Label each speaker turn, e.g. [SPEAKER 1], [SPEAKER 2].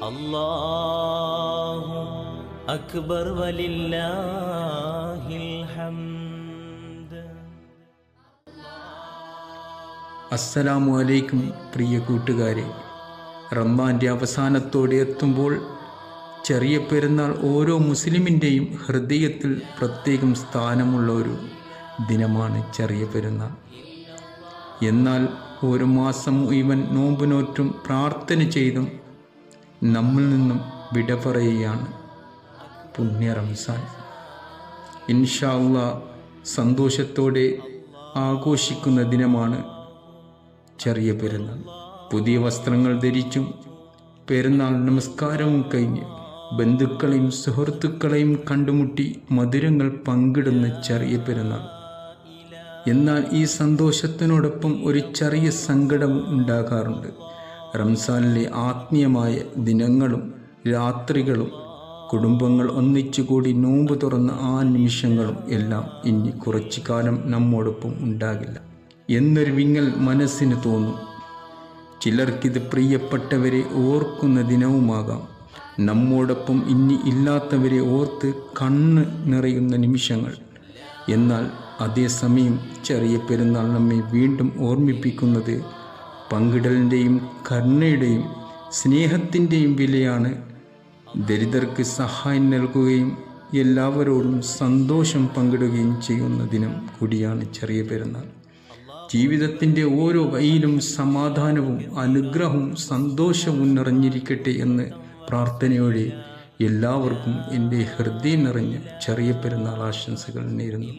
[SPEAKER 1] അല്ലാഹു അക്ബർ വലില്ലാഹിൽ ഹംദ്.
[SPEAKER 2] അസ്സലാമു അലൈക്കും പ്രിയ കൂട്ടുകാരെ, റമദാൻ്റെ അവസാനത്തോടെ എത്തുമ്പോൾ ചെറിയ പെരുന്നാൾ ഓരോ മുസ്ലിമിൻ്റെയും ഹൃദയത്തിൽ പ്രത്യേകം സ്ഥാനമുള്ള ഒരു ദിനമാണ് ചെറിയ പെരുന്നാൾ. എന്നാൽ ഒരു മാസം മുഴുവൻ നോമ്പ് നോറ്റും പ്രാർത്ഥന ചെയ്തും നമ്മിൽ നിന്നും വിട പറയുകയാണ് പുണ്യ റംസാൻ. ഇൻഷാ അല്ലാഹ് സന്തോഷത്തോടെ ആഘോഷിക്കുന്ന ദിനമാണ് ചെറിയ പെരുന്നാൾ. പുതിയ വസ്ത്രങ്ങൾ ധരിച്ചും പെരുന്നാൾ നമസ്കാരവും കഴിഞ്ഞ് ബന്ധുക്കളെയും സുഹൃത്തുക്കളെയും കണ്ടുമുട്ടി മധുരങ്ങൾ പങ്കിടുന്ന ചെറിയ പെരുന്നാൾ. എന്നാൽ ഈ സന്തോഷത്തിനോടൊപ്പം ഒരു ചെറിയ സങ്കടം ഉണ്ടാകാറുണ്ട്. റംസാനിലെ ആത്മീയമായ ദിനങ്ങളും രാത്രികളും കുടുംബങ്ങൾ ഒന്നിച്ചുകൂടി നോമ്പ് തുറന്ന ആ നിമിഷങ്ങളും എല്ലാം ഇനി കുറച്ചു കാലം നമ്മോടൊപ്പം ഉണ്ടാകില്ല എന്നൊരു വിങ്ങൽ മനസ്സിന് തോന്നും. ചിലർക്കിത് പ്രിയപ്പെട്ടവരെ ഓർക്കുന്ന ദിനവുമാകാം. നമ്മോടൊപ്പം ഇനി ഇല്ലാത്തവരെ ഓർത്ത് കണ്ണ് നിറയുന്ന നിമിഷങ്ങൾ. എന്നാൽ അതേസമയം ചെറിയ പെരുന്നാൾ നമ്മെ വീണ്ടും ഓർമ്മിപ്പിക്കുന്നത് പങ്കിടലിൻ്റെയും കരുണയുടെയും സ്നേഹത്തിൻ്റെയും വിലയാണ്. ദരിദ്രർക്ക് സഹായം നൽകുകയും എല്ലാവരോടും സന്തോഷം പങ്കിടുകയും ചെയ്യുന്ന ദിനം കൂടിയാണ് ചെറിയ പെരുന്നാൾ. ജീവിതത്തിൻ്റെ ഓരോ വഴിയിലും സമാധാനവും അനുഗ്രഹവും സന്തോഷവും നിറഞ്ഞിരിക്കട്ടെ എന്ന് പ്രാർത്ഥനയോടെ എല്ലാവർക്കും എൻ്റെ ഹൃദയം നിറഞ്ഞ ചെറിയ പെരുന്നാൾ ആശംസകൾ നേരുന്നു.